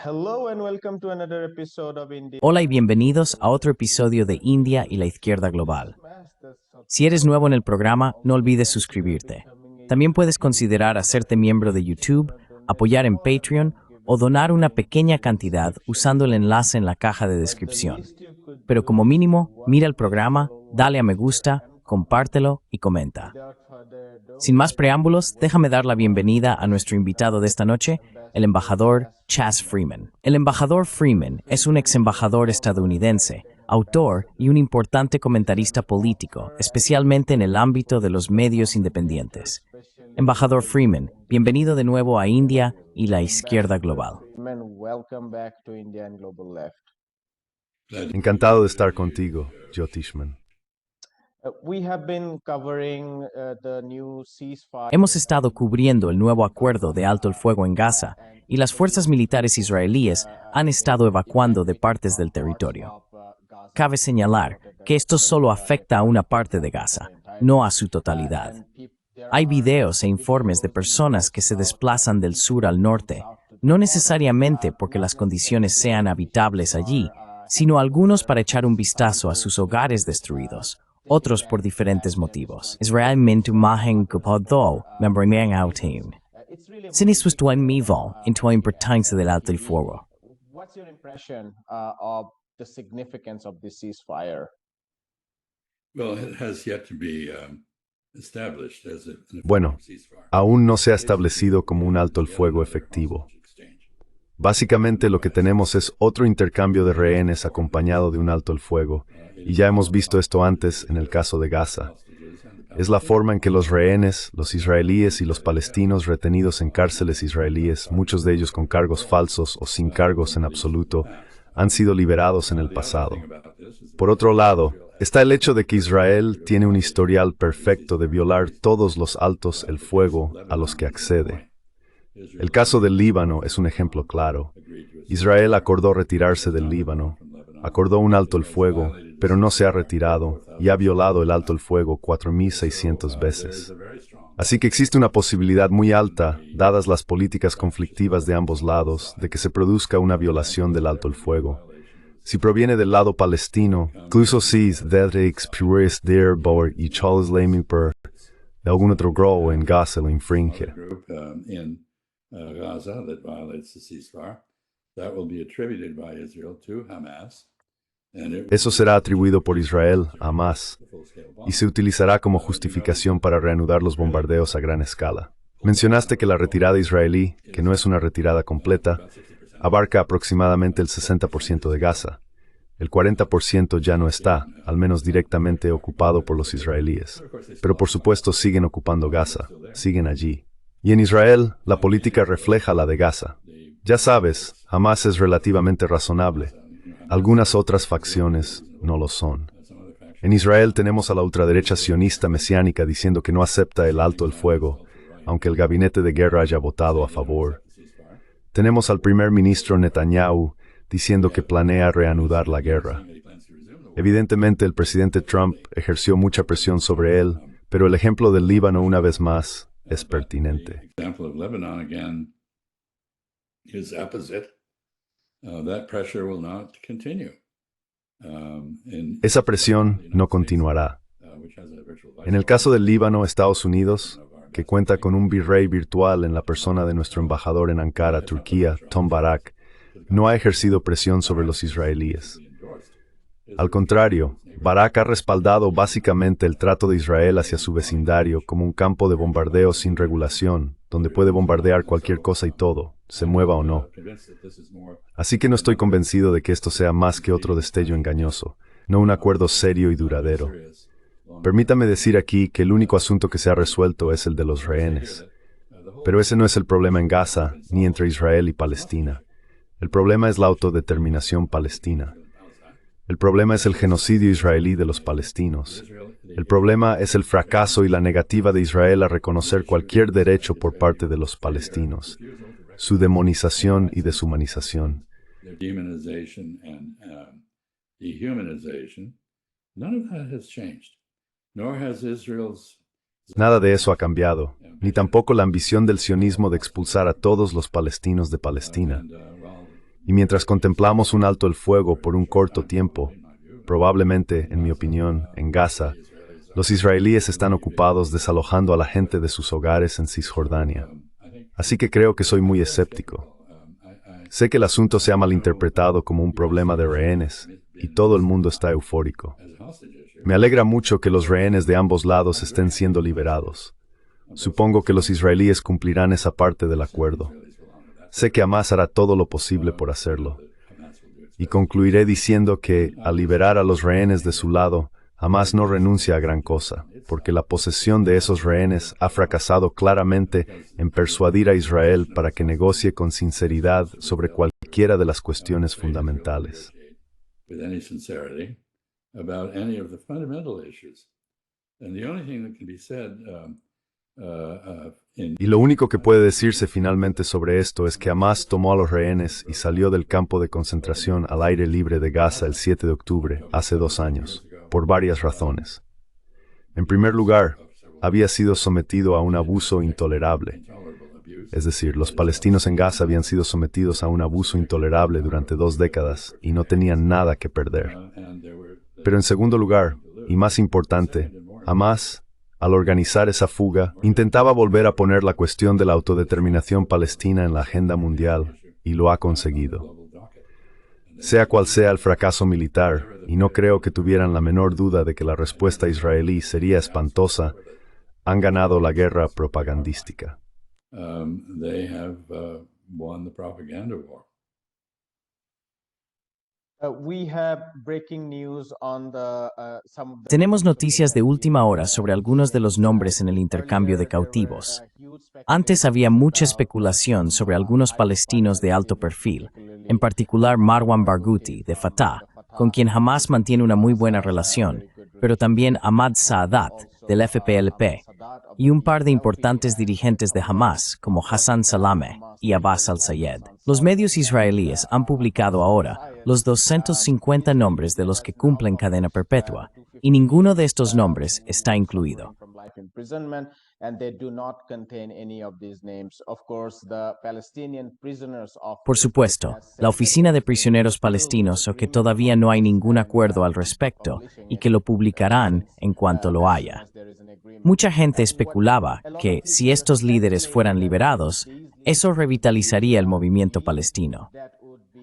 Hello and welcome to another episode of India. Hola y bienvenidos a otro episodio de India y la Izquierda Global. Si eres nuevo en el programa, no olvides suscribirte. También puedes considerar hacerte miembro de YouTube, apoyar en Patreon o donar una pequeña cantidad usando el enlace en la caja de descripción. Pero como mínimo, mira el programa, dale a me gusta, compártelo y comenta. Sin más preámbulos, déjame dar la bienvenida a nuestro invitado de esta noche, el embajador Chas Freeman. El embajador Freeman es un ex embajador estadounidense, autor y un importante comentarista político, especialmente en el ámbito de los medios independientes. Embajador Freeman, bienvenido de nuevo a India y la Izquierda Global. Welcome back to India and Global Left. Encantado de estar contigo, Jyotishman. We have been covering the new ceasefire. Hemos estado cubriendo el nuevo acuerdo de alto el fuego en Gaza y las fuerzas militares israelíes han estado evacuando de partes del territorio. Cabe señalar que esto solo afecta a una parte de Gaza, no a su totalidad. Hay videos e informes de personas que se desplazan del sur al norte, no necesariamente porque las condiciones sean habitables allí, sino algunos para echar un vistazo a sus hogares destruidos, otros por diferentes motivos. Israel mintu maheng kupodho, membramiang autim. Siniswistuen mivo, into importancia del alto el fuego. What's your impression of the significance of this ceasefire? Well, it has yet to be established as an Bueno, ceasefire. aún no se ha establecido como un alto el fuego efectivo. Básicamente lo que tenemos es otro intercambio de rehenes acompañado de un alto el fuego, y ya hemos visto esto antes en el caso de Gaza. Es la forma en que los rehenes, los israelíes y los palestinos retenidos en cárceles israelíes, muchos de ellos con cargos falsos o sin cargos en absoluto, han sido liberados en el pasado. Por otro lado, está el hecho de que Israel tiene un historial perfecto de violar todos los altos el fuego a los que accede. El caso del Líbano es un ejemplo claro. Israel acordó retirarse del Líbano, acordó un alto el fuego, pero no se ha retirado y ha violado el alto el fuego 4.600 veces. Así que existe una posibilidad muy alta, dadas las políticas conflictivas de ambos lados, de que se produzca una violación del alto el fuego. Si proviene del lado palestino, incluso si es de experience there por y Charles Laming per de algún otro grupo en Gaza lo infringe. Group in Gaza that violates the ceasefire, that will be attributed by Israel to Hamas. And it Eso será atribuido por Israel a Hamas y se utilizará como justificación para reanudar los bombardeos a gran escala. Mencionaste que la retirada israelí, que no es una retirada completa, abarca aproximadamente el 60% de Gaza. El 40% ya no está, al menos directamente, ocupado por los israelíes. Pero por supuesto siguen ocupando Gaza, siguen allí. Y en Israel, la política refleja la de Gaza. Ya sabes, Hamas es relativamente razonable. Algunas otras facciones no lo son. En Israel tenemos a la ultraderecha sionista mesiánica diciendo que no acepta el alto el fuego, aunque el gabinete de guerra haya votado a favor. Tenemos al primer ministro Netanyahu diciendo que planea reanudar la guerra. Evidentemente el presidente Trump ejerció mucha presión sobre él, pero el ejemplo del Líbano una vez más es pertinente. The example of Lebanon again is apposite. That pressure will not continue. Esa presión no continuará. Which has a virtual En el caso del Líbano, Estados Unidos, que cuenta con un virrey virtual en la persona de nuestro embajador en Ankara, Turquía, Tom Barak, no ha ejercido presión sobre los israelíes. Al contrario, Barak ha respaldado básicamente el trato de Israel hacia su vecindario como un campo de bombardeo sin regulación, donde puede bombardear cualquier cosa y todo, se mueva o no. Así que no estoy convencido de que esto sea más que otro destello engañoso, no un acuerdo serio y duradero. Permítame decir aquí que el único asunto que se ha resuelto es el de los rehenes. Pero ese no es el problema en Gaza, ni entre Israel y Palestina. El problema es la autodeterminación palestina. El problema es el genocidio israelí de los palestinos. El problema es el fracaso y la negativa de Israel a reconocer cualquier derecho por parte de los palestinos, su demonización y deshumanización. their demonization and dehumanization. None of that has changed, nor has Israel's. Nada de eso ha cambiado, ni tampoco la ambición del sionismo de expulsar a todos los palestinos de Palestina. Y mientras contemplamos un alto el fuego por un corto tiempo, probablemente, en mi opinión, en Gaza, los israelíes están ocupados desalojando a la gente de sus hogares en Cisjordania. Así que creo que soy muy escéptico. Sé que el asunto se ha malinterpretado como un problema de rehenes, y todo el mundo está eufórico. Me alegra mucho que los rehenes de ambos lados estén siendo liberados. Supongo que los israelíes cumplirán esa parte del acuerdo. Sé que Hamás hará todo lo posible por hacerlo. Y concluiré diciendo que, al liberar a los rehenes de su lado, Hamás no renuncia a gran cosa, porque la posesión de esos rehenes ha fracasado claramente en persuadir a Israel para que negocie con sinceridad sobre cualquiera de las cuestiones fundamentales. Y lo único que puede decirse finalmente sobre esto es que Hamás tomó a los rehenes y salió del campo de concentración al aire libre de Gaza el 7 de octubre, hace 2 años, por varias razones. En primer lugar, había sido sometido a un abuso intolerable. Es decir, los palestinos en Gaza habían sido sometidos a un abuso intolerable durante 2 décadas y no tenían nada que perder. Pero en segundo lugar, y más importante, Hamás, al organizar esa fuga, intentaba volver a poner la cuestión de la autodeterminación palestina en la agenda mundial, y lo ha conseguido. Sea cual sea el fracaso militar, y no creo que tuvieran la menor duda de que la respuesta israelí sería espantosa, han ganado la guerra propagandística. Tenemos noticias de última hora sobre algunos de los nombres en el intercambio de cautivos. Antes había mucha especulación sobre algunos palestinos de alto perfil, en particular Marwan Barghouti, de Fatah, con quien Hamás mantiene una muy buena relación, pero también Ahmad Saadat, del FPLP, y un par de importantes dirigentes de Hamás, como Hassan Salameh y Abbas al-Sayed. Los medios israelíes han publicado ahora los 250 nombres de los que cumplen cadena perpetua, y ninguno de estos nombres está incluido. Por supuesto, la Oficina de Prisioneros Palestinos o que todavía no hay ningún acuerdo al respecto y que lo publicarán en cuanto lo haya. Mucha gente especulaba que, si estos líderes fueran liberados, eso revitalizaría el movimiento palestino.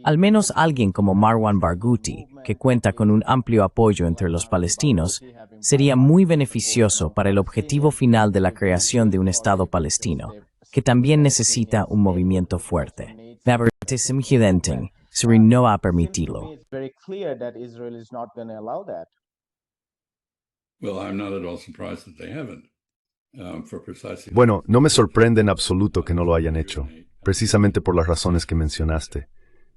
Al menos alguien como Marwan Barghouti, que cuenta con un amplio apoyo entre los palestinos, sería muy beneficioso para el objetivo final de la creación de un Estado palestino, que también necesita un movimiento fuerte. No ha permitido. Bueno, no me sorprende en absoluto que no lo hayan hecho, precisamente por las razones que mencionaste.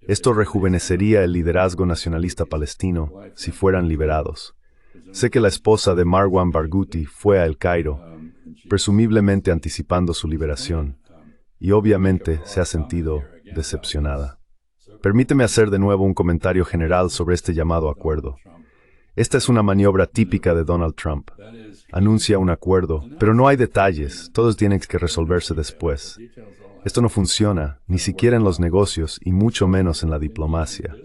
Esto rejuvenecería el liderazgo nacionalista palestino si fueran liberados. Sé que la esposa de Marwan Barghouti fue a El Cairo, presumiblemente anticipando su liberación, y obviamente se ha sentido decepcionada. Permíteme hacer de nuevo un comentario general sobre este llamado acuerdo. Esta es una maniobra típica de Donald Trump. Anuncia un acuerdo, pero no hay detalles, todos tienen que resolverse después. Esto no funciona, ni siquiera en los negocios y mucho menos en la diplomacia.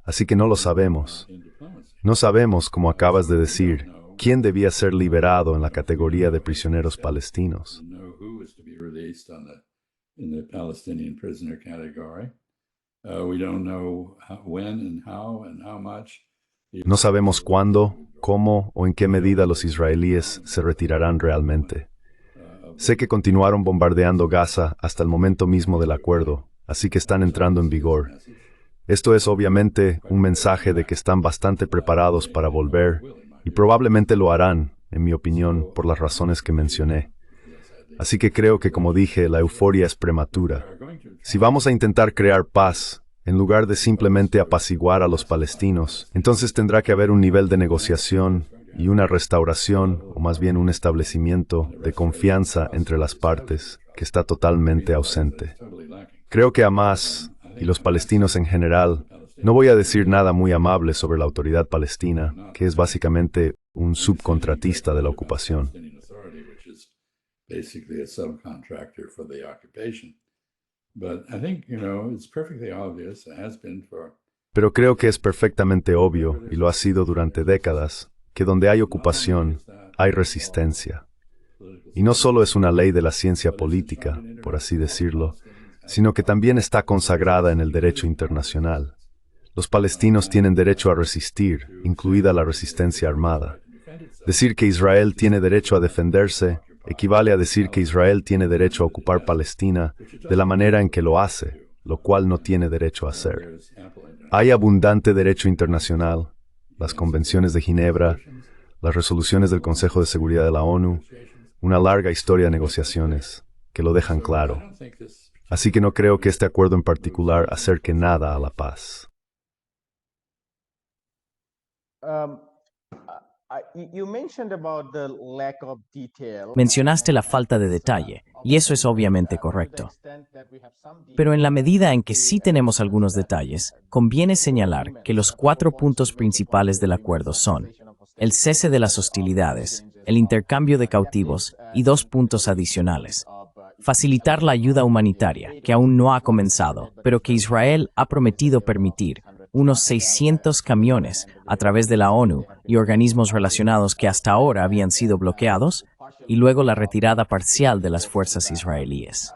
Así que no lo sabemos. No sabemos, como acabas de decir, quién debía ser liberado en la categoría de prisioneros palestinos. No sabemos cuándo, cómo o en qué medida los israelíes se retirarán realmente. Sé que continuaron bombardeando Gaza hasta el momento mismo del acuerdo, así que están entrando en vigor. Esto es obviamente un mensaje de que están bastante preparados para volver, y probablemente lo harán, en mi opinión, por las razones que mencioné. Así que creo que, como dije, la euforia es prematura. Si vamos a intentar crear paz, en lugar de simplemente apaciguar a los palestinos, entonces tendrá que haber un nivel de negociación y una restauración, o más bien un establecimiento, de confianza entre las partes, que está totalmente ausente. Creo que Hamás, y los palestinos en general, no voy a decir nada muy amable sobre la autoridad palestina, que es básicamente un subcontratista de la ocupación. But I think, it's perfectly obvious, it has been for Pero creo que es perfectamente obvio, y lo ha sido durante décadas, que donde hay ocupación, hay resistencia. Y no solo es una ley de la ciencia política, por así decirlo, sino que también está consagrada en el derecho internacional. Los palestinos tienen derecho a resistir, incluida la resistencia armada. Decir que Israel tiene derecho a defenderse equivale a decir que Israel tiene derecho a ocupar Palestina de la manera en que lo hace, lo cual no tiene derecho a hacer. Hay abundante derecho internacional, las convenciones de Ginebra, las resoluciones del Consejo de Seguridad de la ONU, una larga historia de negociaciones que lo dejan claro. Así que no creo que este acuerdo en particular acerque nada a la paz. You mentioned about the lack of detail. Mencionaste la falta de detalle, y eso es obviamente correcto. Pero en la medida en que sí tenemos algunos detalles, conviene señalar que los 4 puntos principales del acuerdo son el cese de las hostilidades, el intercambio de cautivos y 2 puntos adicionales. Facilitar la ayuda humanitaria, que aún no ha comenzado, pero que Israel ha prometido permitir, unos 600 camiones a través de la ONU y organismos relacionados que hasta ahora habían sido bloqueados, y luego la retirada parcial de las fuerzas israelíes.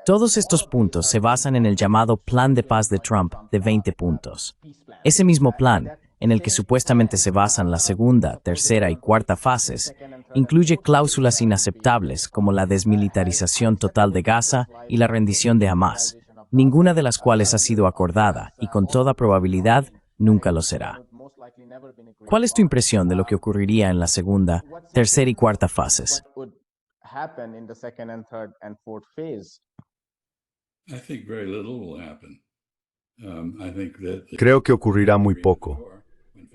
Todos estos puntos se basan en el llamado Plan de Paz de Trump de 20 puntos. Ese mismo plan, en el que supuestamente se basan la segunda, tercera y cuarta fases, incluye cláusulas inaceptables como la desmilitarización total de Gaza y la rendición de Hamás, ninguna de las cuales ha sido acordada y con toda probabilidad nunca lo será. ¿Cuál es tu impresión de lo que ocurriría en la segunda, tercera y cuarta fases? I think very little will happen. I think that Creo que ocurrirá muy poco.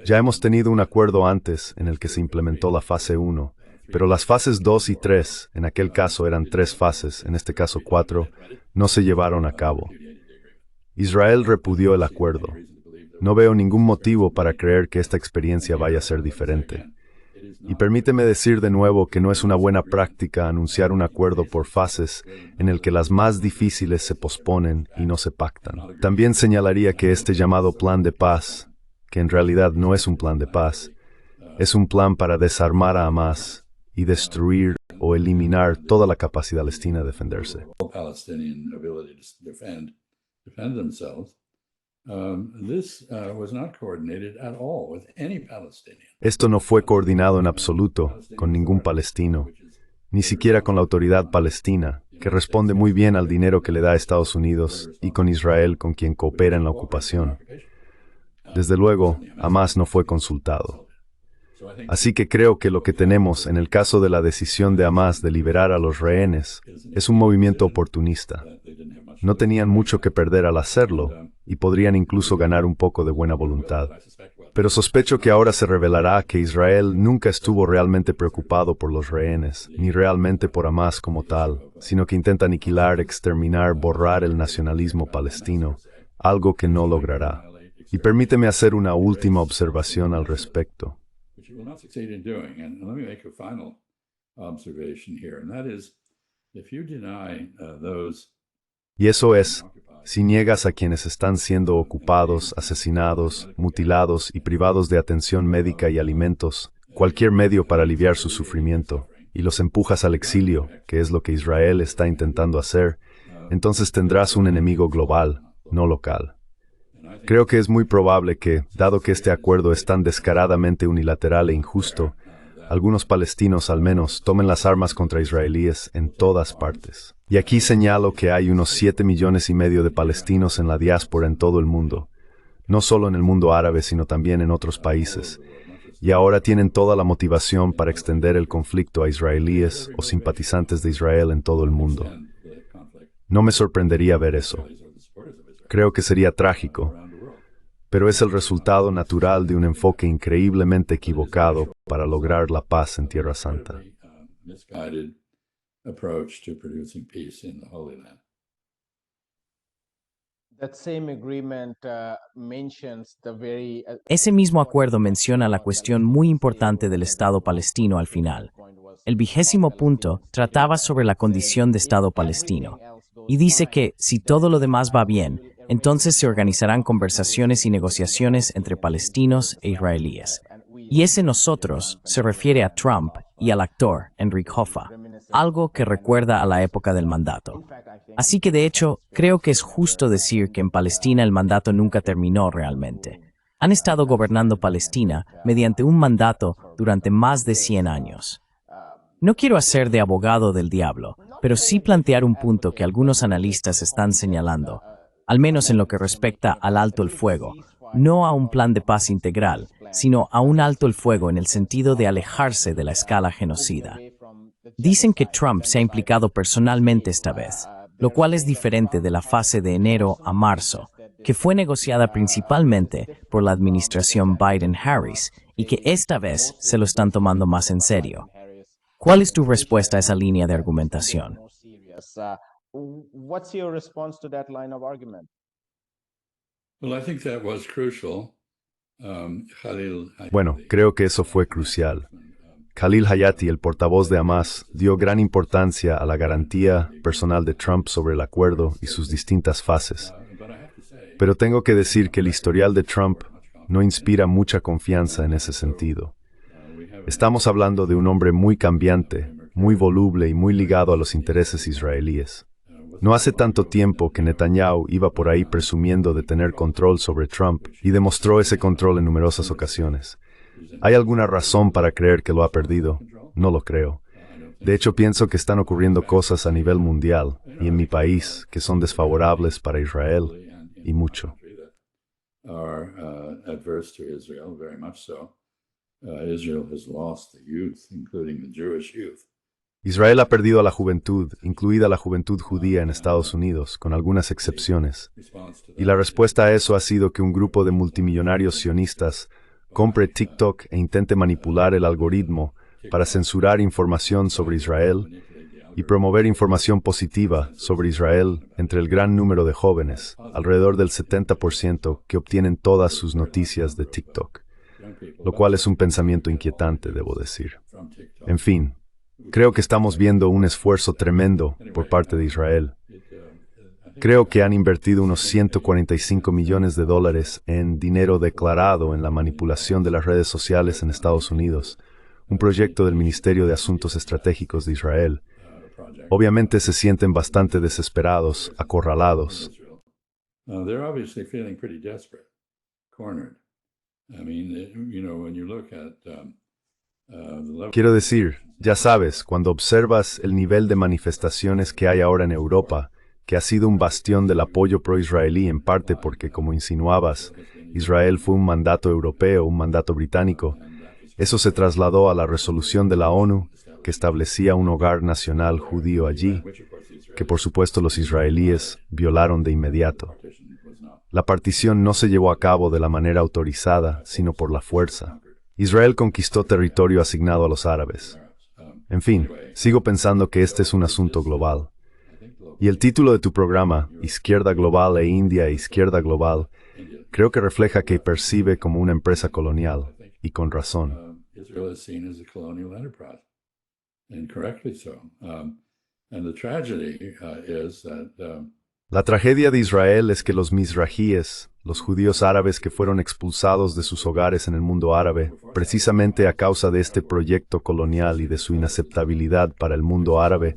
Ya hemos tenido un acuerdo antes en el que se implementó la fase 1, pero las fases 2 y 3, en aquel caso eran 3 fases, en este caso 4, no se llevaron a cabo. Israel repudió el acuerdo. No veo ningún motivo para creer que esta experiencia vaya a ser diferente. Y permíteme decir de nuevo que no es una buena práctica anunciar un acuerdo por fases en el que las más difíciles se posponen y no se pactan. También señalaría que este llamado plan de paz, que en realidad no es un plan de paz, es un plan para desarmar a Hamás y destruir o eliminar toda la capacidad palestina de defenderse. Palestinian ability to defend themselves. This was not coordinated at all with any Palestinian. Esto no fue coordinado en absoluto con ningún palestino, ni siquiera con la autoridad palestina, que responde muy bien al dinero que le da a Estados Unidos, y con Israel, con quien coopera en la ocupación. Desde luego, Hamás no fue consultado. Así que creo que lo que tenemos en el caso de la decisión de Hamás de liberar a los rehenes es un movimiento oportunista. No tenían mucho que perder al hacerlo y podrían incluso ganar un poco de buena voluntad. Pero sospecho que ahora se revelará que Israel nunca estuvo realmente preocupado por los rehenes, ni realmente por Hamás como tal, sino que intenta aniquilar, exterminar, borrar el nacionalismo palestino, algo que no logrará. Y permíteme hacer una última observación al respecto. Which it will not succeed in doing. And let me make a final observation here, and that is, if you deny those Y eso es, si niegas a quienes están siendo ocupados, asesinados, mutilados y privados de atención médica y alimentos, cualquier medio para aliviar su sufrimiento, y los empujas al exilio, que es lo que Israel está intentando hacer, entonces tendrás un enemigo global, no local. Creo que es muy probable que, dado que este acuerdo es tan descaradamente unilateral e injusto, algunos palestinos al menos tomen las armas contra israelíes en todas partes. Y aquí señalo que hay unos 7,5 millones de palestinos en la diáspora en todo el mundo, no solo en el mundo árabe sino también en otros países, y ahora tienen toda la motivación para extender el conflicto a israelíes o simpatizantes de Israel en todo el mundo. No me sorprendería ver eso. Creo que sería trágico, pero es el resultado natural de un enfoque increíblemente equivocado para lograr la paz en Tierra Santa. misguided approach to producing peace in the Holy Land. That same agreement mentions the very Ese mismo acuerdo menciona la cuestión muy importante del Estado palestino al final. El 20º punto trataba sobre la condición de Estado palestino. y dice que, si todo lo demás va bien, entonces se organizarán conversaciones y negociaciones entre palestinos e israelíes. Y ese nosotros se refiere a Trump y al actor Enrique Hoffa, algo que recuerda a la época del mandato. Así que de hecho, creo que es justo decir que en Palestina el mandato nunca terminó realmente. Han estado gobernando Palestina mediante un mandato durante más de 100 años. No quiero hacer de abogado del diablo, pero sí plantear un punto que algunos analistas están señalando, al menos en lo que respecta al alto el fuego, no a un plan de paz integral, sino a un alto el fuego en el sentido de alejarse de la escala genocida. Dicen que Trump se ha implicado personalmente esta vez, lo cual es diferente de la fase de enero a marzo, que fue negociada principalmente por la administración Biden-Harris y que esta vez se lo están tomando más en serio. ¿Cuál es tu respuesta a esa línea de argumentación? What's your response to that line of argument? Well, I think that was crucial. Bueno, creo que eso fue crucial. Khalil Hayati, el portavoz de Hamas, dio gran importancia a la garantía personal de Trump sobre el acuerdo y sus distintas fases. Pero tengo que decir que el historial de Trump no inspira mucha confianza en ese sentido. Estamos hablando de un hombre muy cambiante, muy voluble y muy ligado a los intereses israelíes. No hace tanto tiempo que Netanyahu iba por ahí presumiendo de tener control sobre Trump y demostró ese control en numerosas ocasiones. ¿Hay alguna razón para creer que lo ha perdido? No lo creo. De hecho, pienso que están ocurriendo cosas a nivel mundial y en mi país que son desfavorables para Israel y mucho. Israel ha perdido a la juventud, incluida la juventud judía en Estados Unidos, con algunas excepciones. Y la respuesta a eso ha sido que un grupo de multimillonarios sionistas compre TikTok e intente manipular el algoritmo para censurar información sobre Israel y promover información positiva sobre Israel entre el gran número de jóvenes, alrededor del 70% que obtienen todas sus noticias de TikTok, lo cual es un pensamiento inquietante, debo decir. En fin, creo que estamos viendo un esfuerzo tremendo por parte de Israel. Creo que han invertido unos $145 millones en dinero declarado en la manipulación de las redes sociales en Estados Unidos, un proyecto del Ministerio de Asuntos Estratégicos de Israel. Obviamente se sienten bastante desesperados, acorralados. Quiero decir, ya sabes, cuando observas el nivel de manifestaciones que hay ahora en Europa, que ha sido un bastión del apoyo pro-israelí en parte porque, como insinuabas, Israel fue un mandato europeo, un mandato británico, eso se trasladó a la resolución de la ONU que establecía un hogar nacional judío allí, que por supuesto los israelíes violaron de inmediato. La partición no se llevó a cabo de la manera autorizada, sino por la fuerza. Israel conquistó territorio asignado a los árabes. En fin, sigo pensando que este es un asunto global. Y el título de tu programa, Izquierda Global e India e Izquierda Global, creo que refleja que percibe como una empresa colonial, y con razón. La tragedia de Israel es que los mizrajíes, los judíos árabes que fueron expulsados de sus hogares en el mundo árabe, precisamente a causa de este proyecto colonial y de su inaceptabilidad para el mundo árabe,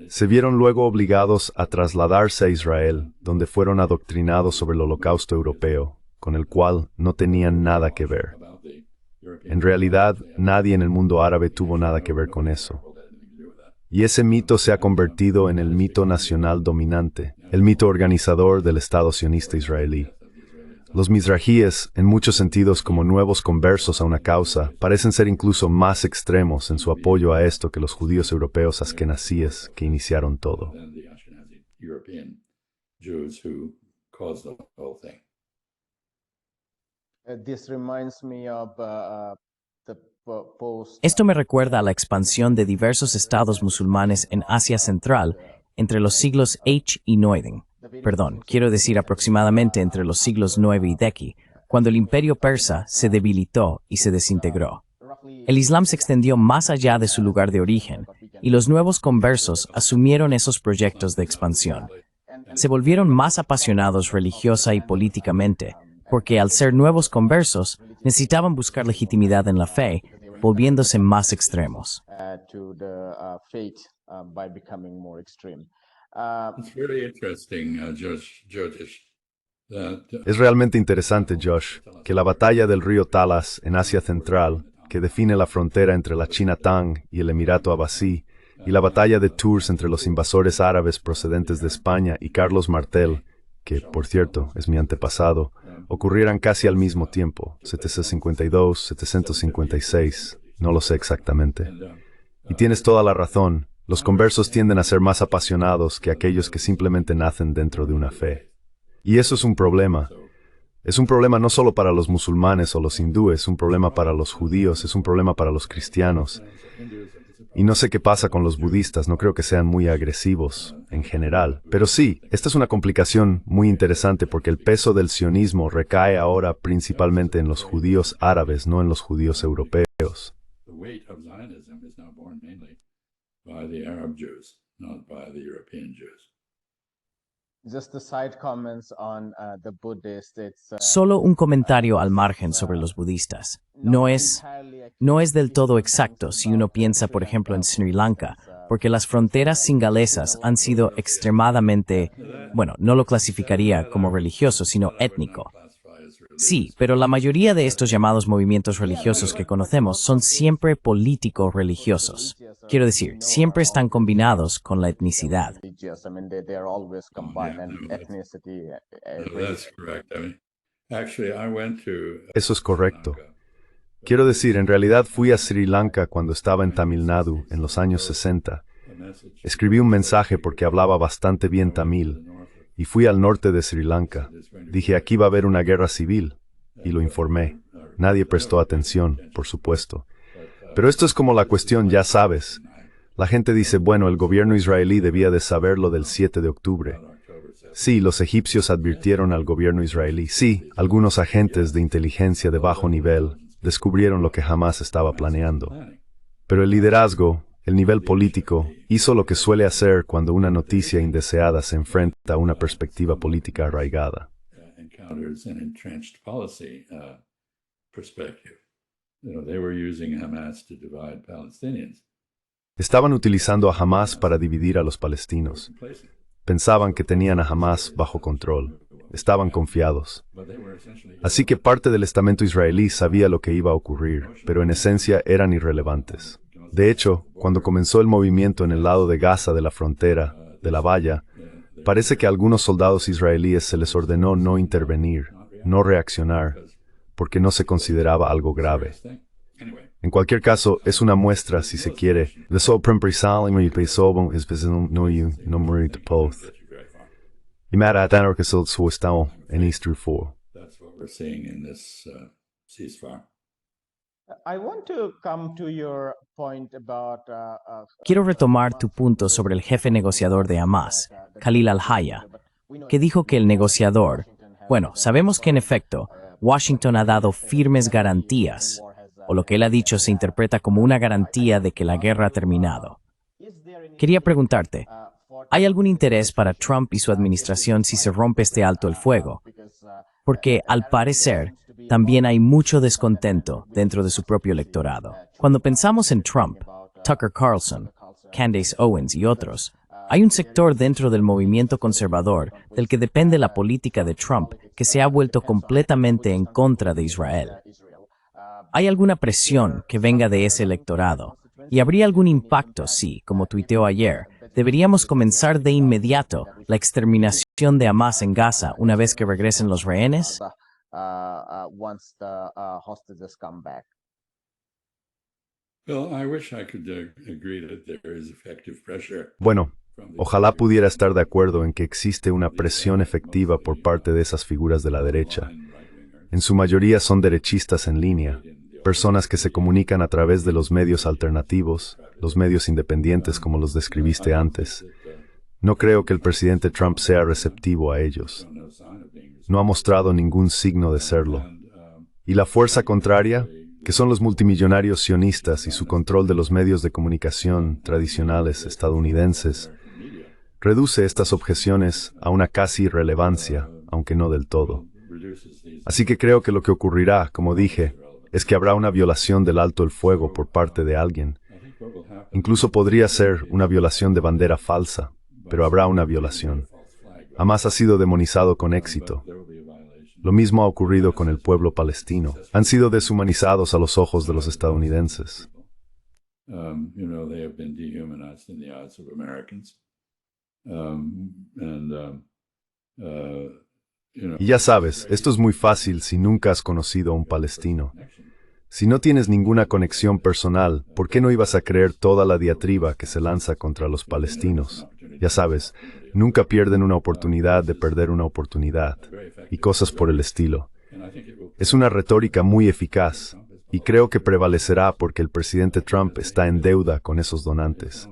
se vieron luego obligados a trasladarse a Israel, donde fueron adoctrinados sobre el Holocausto europeo, con el cual no tenían nada que ver. En realidad, nadie en el mundo árabe tuvo nada que ver con eso. Y ese mito se ha convertido en el mito nacional dominante, el mito organizador del Estado sionista israelí. Los mizrajíes, en muchos sentidos como nuevos conversos a una causa, parecen ser incluso más extremos en su apoyo a esto que los judíos europeos askenazíes que iniciaron todo. Esto me recuerda a la expansión de diversos estados musulmanes en Asia Central entre los siglos H y IX. Quiero decir aproximadamente entre los siglos IX y X, cuando el imperio persa se debilitó y se desintegró. El Islam se extendió más allá de su lugar de origen, y los nuevos conversos asumieron esos proyectos de expansión. Se volvieron más apasionados religiosa y políticamente, porque al ser nuevos conversos, necesitaban buscar legitimidad en la fe, volviéndose más extremos. It's very interesting, Jyotish, that Es realmente interesante, Josh, que la batalla del río Talas en Asia Central, que define la frontera entre la China Tang y el Emirato Abbasí, y la batalla de Tours entre los invasores árabes procedentes de España y Carlos Martel, que, por cierto, es mi antepasado, ocurrieran casi al mismo tiempo, 752, 756, no lo sé exactamente. Y tienes toda la razón, los conversos tienden a ser más apasionados que aquellos que simplemente nacen dentro de una fe. Y eso es un problema. Es un problema no solo para los musulmanes o los hindúes, es un problema para los judíos, es un problema para los cristianos. Y no sé qué pasa con los budistas, no creo que sean muy agresivos en general. Pero sí, esta es una complicación muy interesante porque el peso del sionismo recae ahora principalmente en los judíos árabes, no en los judíos europeos. the weight of Zionism is now borne mainly by the Arab Jews, not by the European Jews. Just the side comments on the Buddhists. Solo un comentario al margen sobre los budistas. No es del todo exacto si uno piensa, por ejemplo, en Sri Lanka, porque las fronteras singalesas han sido extremadamente, bueno, no lo clasificaría como religioso, sino étnico. Sí, pero la mayoría de estos llamados movimientos religiosos que conocemos son siempre político-religiosos. Quiero decir, siempre están combinados con la etnicidad. They're always combined, and ethnicity. That's correct. I mean, actually, I went to Eso es correcto. Quiero decir, en realidad fui a Sri Lanka cuando estaba en Tamil Nadu en los años 60. Escribí un mensaje porque hablaba bastante bien tamil y fui al norte de Sri Lanka. Dije, aquí va a haber una guerra civil y lo informé. Nadie prestó atención, por supuesto. Pero esto es como la cuestión, ya sabes. La gente dice, bueno, el gobierno israelí debía de saberlo del 7 de octubre. Sí, los egipcios advirtieron al gobierno israelí. Sí, algunos agentes de inteligencia de bajo nivel descubrieron lo que jamás estaba planeando. Pero el liderazgo, el nivel político, hizo lo que suele hacer cuando una noticia indeseada se enfrenta a una perspectiva política arraigada. encounters an entrenched policy perspective. They were using Hamas to divide Palestinians. Estaban utilizando a Hamas para dividir a los palestinos. Pensaban que tenían a Hamas bajo control. Estaban confiados. Así que parte del estamento israelí sabía lo que iba a ocurrir, pero en esencia eran irrelevantes. De hecho, cuando comenzó el movimiento en el lado de Gaza de la frontera, de la valla, parece que a algunos soldados israelíes se les ordenó no intervenir, no reaccionar, porque no se consideraba algo grave. En cualquier caso, es una muestra, si se quiere, de su premprisalim y pesobon es no morir de poth. Y mara atanar que su estado en Easter 4. That's what we're seeing in this ceasefire. I want to come to your point about. Quiero retomar tu punto sobre el jefe negociador de Hamas, Khalil al-Haya, que dijo que el negociador, bueno, sabemos que en efecto, Washington ha dado firmes garantías, o lo que él ha dicho se interpreta como una garantía de que la guerra ha terminado. Quería preguntarte, ¿hay algún interés para Trump y su administración si se rompe este alto el fuego? Porque, al parecer, también hay mucho descontento dentro de su propio electorado. Cuando pensamos en Trump, Tucker Carlson, Candace Owens y otros, hay un sector dentro del movimiento conservador del que depende la política de Trump que se ha vuelto completamente en contra de Israel. ¿Hay alguna presión que venga de ese electorado? ¿Y habría algún impacto si, como tuiteó ayer, deberíamos comenzar de inmediato la exterminación de Hamas en Gaza una vez que regresen los rehenes? Once the hostages come back. Well, I wish I could agree that there is effective pressure. Bueno, ojalá pudiera estar de acuerdo en que existe una presión efectiva por parte de esas figuras de la derecha. En su mayoría son derechistas en línea, personas que se comunican a través de los medios alternativos, los medios independientes como los describiste antes. No creo que el presidente Trump sea receptivo a ellos. No ha mostrado ningún signo de serlo. Y la fuerza contraria, que son los multimillonarios sionistas y su control de los medios de comunicación tradicionales estadounidenses, reduce estas objeciones a una casi irrelevancia, aunque no del todo. Así que creo que lo que ocurrirá, como dije, es que habrá una violación del alto el fuego por parte de alguien. Incluso podría ser una violación de bandera falsa, pero habrá una violación. Hamas ha sido demonizado con éxito. Lo mismo ha ocurrido con el pueblo palestino. Han sido deshumanizados a los ojos de los estadounidenses. They have been dehumanized in the eyes of Americans. Y ya sabes, esto es muy fácil si nunca has conocido a un palestino. Si no tienes ninguna conexión personal, ¿por qué no ibas a creer toda la diatriba que se lanza contra los palestinos? Ya sabes, nunca pierden una oportunidad de perder una oportunidad, y cosas por el estilo. Es una retórica muy eficaz, y creo que prevalecerá porque el presidente Trump está en deuda con esos donantes.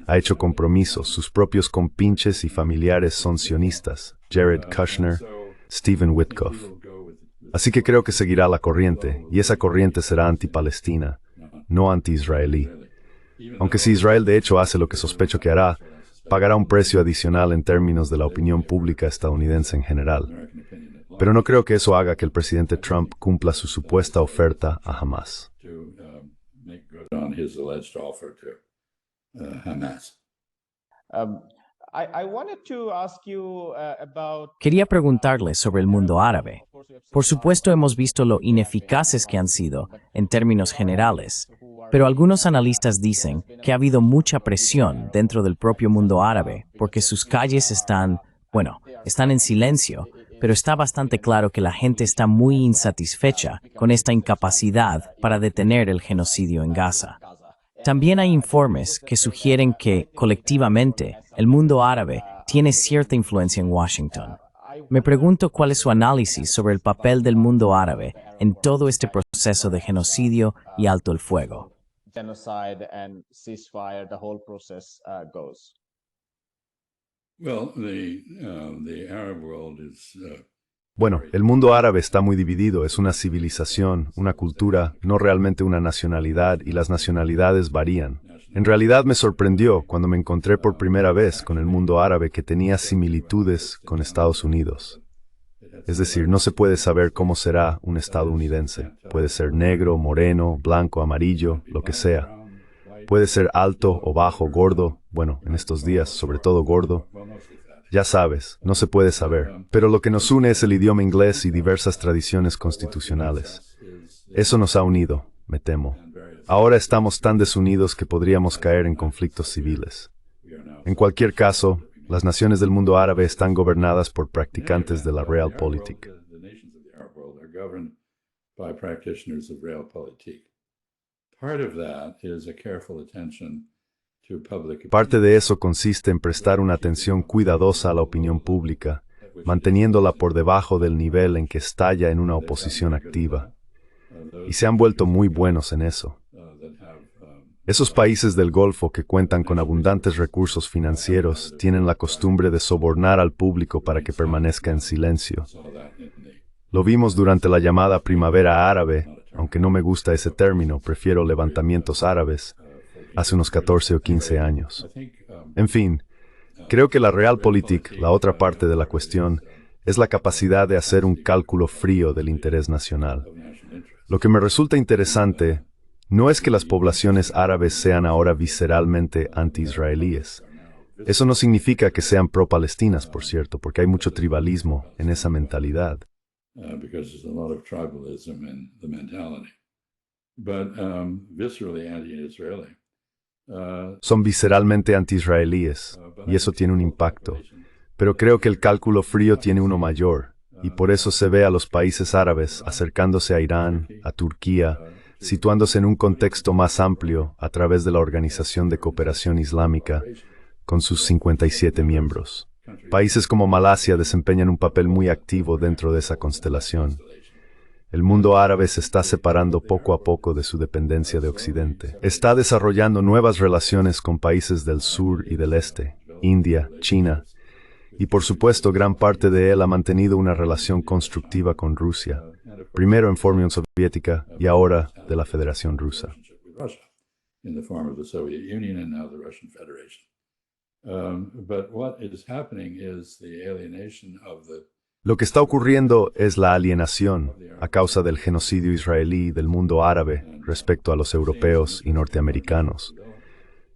Ha hecho compromisos, sus propios compinches y familiares son sionistas, Jared Kushner, Stephen Witkoff. Así que creo que seguirá la corriente, y esa corriente será anti-palestina, no anti-israelí. Aunque si Israel de hecho hace lo que sospecho que hará, pagará un precio adicional en términos de la opinión pública estadounidense en general. Pero no creo que eso haga que el presidente Trump cumpla su supuesta oferta a Hamas. Quería preguntarle sobre el mundo árabe. Por supuesto, hemos visto lo ineficaces que han sido, en términos generales, pero algunos analistas dicen que ha habido mucha presión dentro del propio mundo árabe, porque sus calles están en silencio, pero está bastante claro que la gente está muy insatisfecha con esta incapacidad para detener el genocidio en Gaza. También hay informes que sugieren que, colectivamente, el mundo árabe tiene cierta influencia en Washington. Me pregunto cuál es su análisis sobre el papel del mundo árabe en todo este proceso de genocidio y alto el fuego. Bueno, el mundo árabe está muy dividido, es una civilización, una cultura, no realmente una nacionalidad, y las nacionalidades varían. En realidad me sorprendió cuando me encontré por primera vez con el mundo árabe que tenía similitudes con Estados Unidos. Es decir, no se puede saber cómo será un estadounidense. Puede ser negro, moreno, blanco, amarillo, lo que sea. Puede ser alto o bajo, gordo, bueno, en estos días, sobre todo gordo. Ya sabes, no se puede saber, pero lo que nos une es el idioma inglés y diversas tradiciones constitucionales. Eso nos ha unido, me temo. Ahora estamos tan desunidos que podríamos caer en conflictos civiles. En cualquier caso, las naciones del mundo árabe están gobernadas por practicantes de la Realpolitik. Parte de eso consiste en prestar una atención cuidadosa a la opinión pública, manteniéndola por debajo del nivel en que estalla en una oposición activa. Y se han vuelto muy buenos en eso. Esos países del Golfo que cuentan con abundantes recursos financieros tienen la costumbre de sobornar al público para que permanezca en silencio. Lo vimos durante la llamada Primavera Árabe, aunque no me gusta ese término, prefiero levantamientos árabes, hace unos 14 o 15 años. En fin, creo que la Realpolitik, la otra parte de la cuestión, es la capacidad de hacer un cálculo frío del interés nacional. Lo que me resulta interesante no es que las poblaciones árabes sean ahora visceralmente anti-israelíes. Eso no significa que sean pro-palestinas, por cierto, porque hay mucho tribalismo en esa mentalidad. Son visceralmente anti-israelíes, y eso tiene un impacto. Pero creo que el cálculo frío tiene uno mayor, y por eso se ve a los países árabes acercándose a Irán, a Turquía, situándose en un contexto más amplio a través de la Organización de Cooperación Islámica, con sus 57 miembros. Países como Malasia desempeñan un papel muy activo dentro de esa constelación. El mundo árabe se está separando poco a poco de su dependencia de Occidente. Está desarrollando nuevas relaciones con países del sur y del este, India, China, y por supuesto gran parte de él ha mantenido una relación constructiva con Rusia, primero en forma Unión Soviética y ahora de la Federación Rusa. In the form of the Soviet Union and now the Russian Federation. But what is happening is the alienation of the Lo que está ocurriendo es la alienación a causa del genocidio israelí del mundo árabe respecto a los europeos y norteamericanos.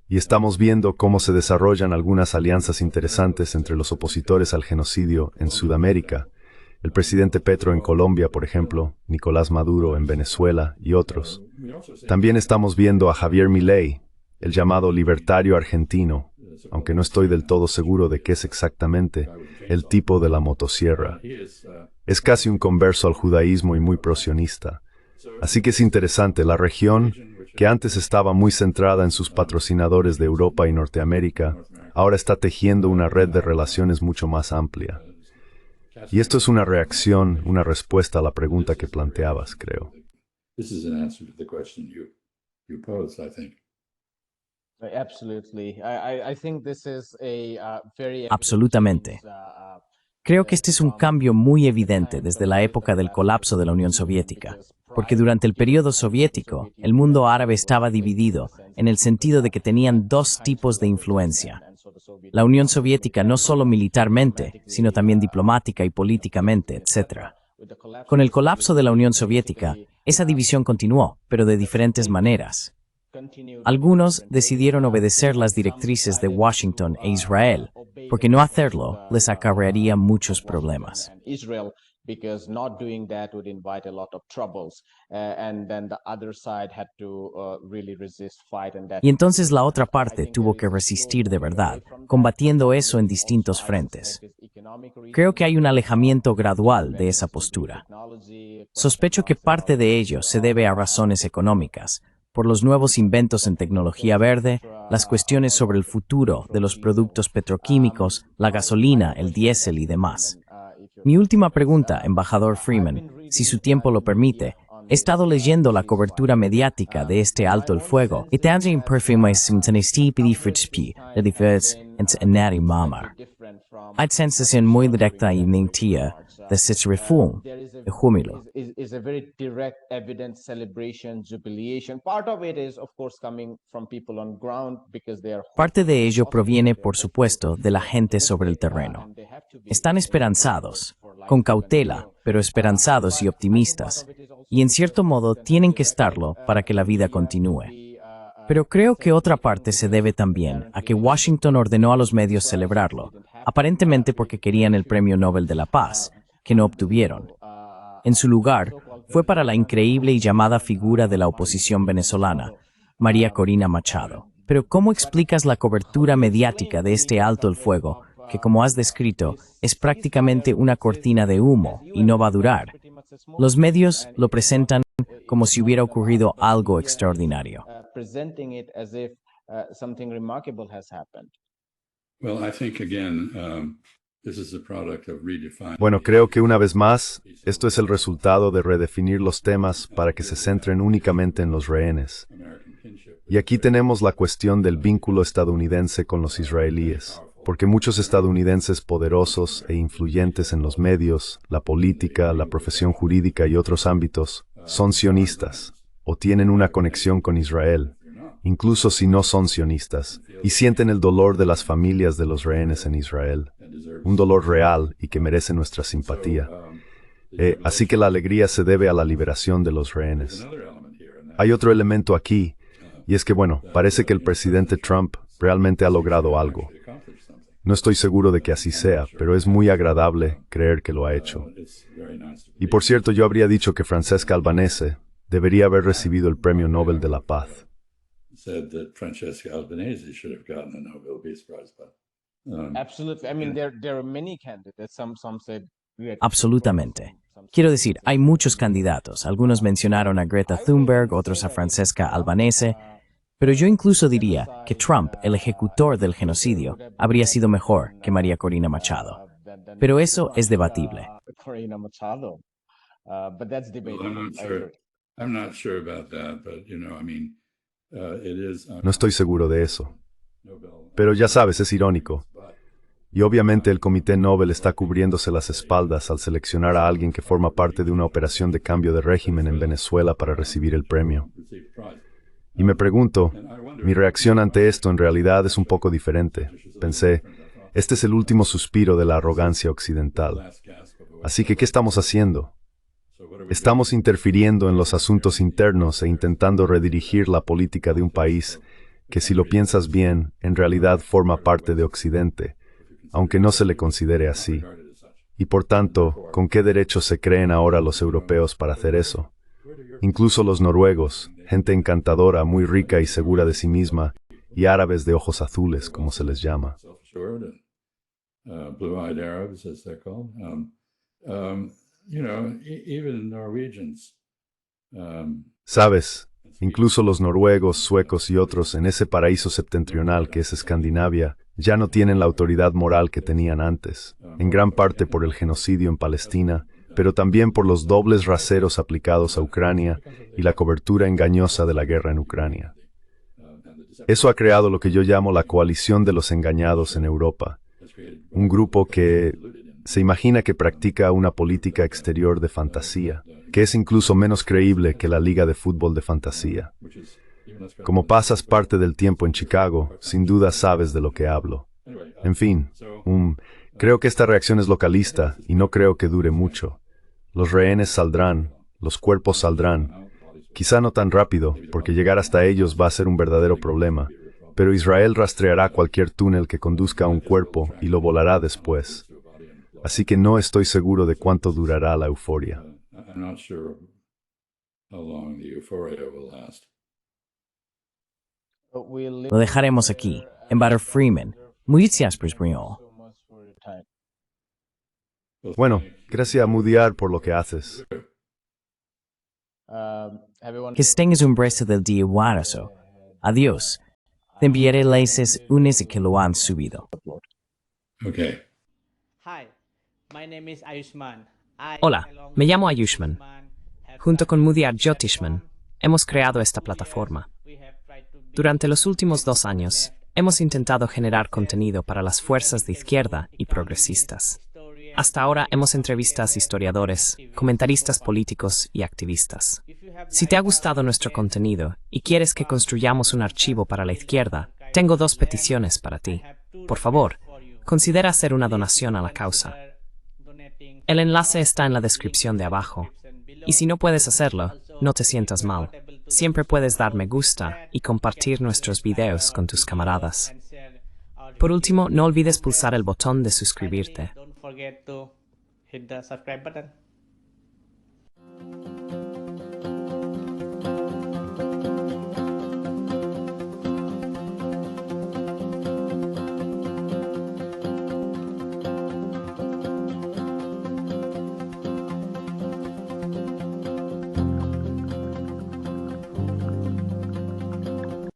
Y estamos viendo cómo se desarrollan algunas alianzas interesantes entre los opositores al genocidio en Sudamérica. El presidente Petro en Colombia, por ejemplo, Nicolás Maduro en Venezuela y otros. También estamos viendo a Javier Milei, el llamado libertario argentino, aunque no estoy del todo seguro de qué es exactamente el tipo de la motosierra. Es casi un converso al judaísmo y muy prosionista. Así que es interesante, la región, que antes estaba muy centrada en sus patrocinadores de Europa y Norteamérica, ahora está tejiendo una red de relaciones mucho más amplia. Y esto es una reacción, una respuesta a la pregunta que planteabas, creo. This is an answer to the question you posed, I think. Absolutely. I think this is a very Absolutamente. Creo que este es un cambio muy evidente desde la época del colapso de la Unión Soviética, porque durante el periodo soviético, el mundo árabe estaba dividido en el sentido de que tenían dos tipos de influencia. La Unión Soviética no solo militarmente, sino también diplomática y políticamente, etc. Con el colapso de la Unión Soviética, esa división continuó, pero de diferentes maneras. Algunos decidieron obedecer las directrices de Washington e Israel, porque no hacerlo les acarrearía muchos problemas. Because not doing that would invite a lot of troubles, and then the other side had to really resist, fight, and that. Y entonces la otra parte tuvo que resistir de verdad, combatiendo eso en distintos frentes. Creo que hay un alejamiento gradual de esa postura. Sospecho que parte de ello se debe a razones económicas, por los nuevos inventos en tecnología verde, las cuestiones sobre el futuro de los productos petroquímicos, la gasolina, el diésel y demás. Mi última pregunta, embajador Freeman, si su tiempo lo permite. He estado leyendo la cobertura mediática de este alto el fuego. Y también perfirma simultaneamente de diferentes en mamar. Hay sensación muy directa y nítida de esta reforma, de júbilo. Is a very direct, evident celebration, jubilation. Part of it is, of course, coming from people on ground because they are. Parte de ello proviene, por supuesto, de la gente sobre el terreno. Están esperanzados, con cautela, pero esperanzados y optimistas, y en cierto modo tienen que estarlo para que la vida continúe. Pero creo que otra parte se debe también a que Washington ordenó a los medios celebrarlo, aparentemente porque querían el Premio Nobel de la Paz, que no obtuvieron. En su lugar, fue para la increíble y llamada figura de la oposición venezolana, María Corina Machado. Pero ¿cómo explicas la cobertura mediática de este alto el fuego, que como has descrito, es prácticamente una cortina de humo y no va a durar? Los medios lo presentan como si hubiera ocurrido algo extraordinario. Presenting it as if something remarkable has happened. Well, I think again, this is a product of redefining. Bueno, creo que una vez más, esto es el resultado de redefinir los temas para que se centren únicamente en los rehenes. Y aquí tenemos la cuestión del vínculo estadounidense con los israelíes, porque muchos estadounidenses poderosos e influyentes en los medios, la política, la profesión jurídica y otros ámbitos son sionistas o tienen una conexión con Israel, incluso si no son sionistas, y sienten el dolor de las familias de los rehenes en Israel, un dolor real y que merece nuestra simpatía. Así que la alegría se debe a la liberación de los rehenes. Hay otro elemento aquí, y es que, bueno, parece que el presidente Trump realmente ha logrado algo. No estoy seguro de que así sea, pero es muy agradable creer que lo ha hecho. Y por cierto, yo habría dicho que Francesca Albanese debería haber recibido el Premio Nobel de la Paz. Absolutely. I mean, there are many candidates. Some said. Absolutamente. Quiero decir, hay muchos candidatos. Algunos mencionaron a Greta Thunberg, otros a Francesca Albanese. Pero yo incluso diría que Trump, el ejecutor del genocidio, habría sido mejor que María Corina Machado. Pero eso es debatible. Corina Machado. But that's debatable. I'm not sure about that, but it is. No estoy seguro de eso. Pero ya sabes, es irónico. Y obviamente el Comité Nobel está cubriéndose las espaldas al seleccionar a alguien que forma parte de una operación de cambio de régimen en Venezuela para recibir el premio. Y me pregunto, mi reacción ante esto en realidad es un poco diferente. Pensé, este es el último suspiro de la arrogancia occidental. Así que, ¿qué estamos haciendo? Estamos interfiriendo en los asuntos internos e intentando redirigir la política de un país que, si lo piensas bien, en realidad forma parte de Occidente, aunque no se le considere así. Y por tanto, ¿con qué derecho se creen ahora los europeos para hacer eso? Incluso los noruegos, gente encantadora, muy rica y segura de sí misma, y árabes de ojos azules, como se les llama. Blue-eyed Arabs, as they're called. Even Norwegians. Sabes, incluso los noruegos, suecos y otros en ese paraíso septentrional que es Escandinavia, ya no tienen la autoridad moral que tenían antes, en gran parte por el genocidio en Palestina, pero también por los dobles raseros aplicados a Ucrania y la cobertura engañosa de la guerra en Ucrania. Eso ha creado lo que yo llamo la coalición de los engañados en Europa, un grupo que se imagina que practica una política exterior de fantasía, que es incluso menos creíble que la liga de fútbol de fantasía. Como pasas parte del tiempo en Chicago, sin duda sabes de lo que hablo. En fin, creo que esta reacción es localista y no creo que dure mucho. Los rehenes saldrán, los cuerpos saldrán. Quizá no tan rápido, porque llegar hasta ellos va a ser un verdadero problema, pero Israel rastreará cualquier túnel que conduzca a un cuerpo y lo volará después. Así que no estoy seguro de cuánto durará la euforia. Lo dejaremos aquí, en Bader Freeman. Muchas gracias, Briol. Bueno, gracias a Mudiar por lo que haces. Que tengas un resto del día guarazo. Adiós. Te enviaré enlaces unes que lo han subido. Okay. Hola, me llamo Ayushman. Junto con Mudiar Jyotishman, hemos creado esta plataforma. Durante los últimos 2 años, hemos intentado generar contenido para las fuerzas de izquierda y progresistas. Hasta ahora hemos entrevistado a historiadores, comentaristas políticos y activistas. Si te ha gustado nuestro contenido y quieres que construyamos un archivo para la izquierda, tengo 2 peticiones para ti. Por favor, considera hacer una donación a la causa. El enlace está en la descripción de abajo. Y si no puedes hacerlo, no te sientas mal. Siempre puedes dar me gusta y compartir nuestros videos con tus camaradas. Por último, no olvides pulsar el botón de suscribirte. Don't forget to hit the subscribe button.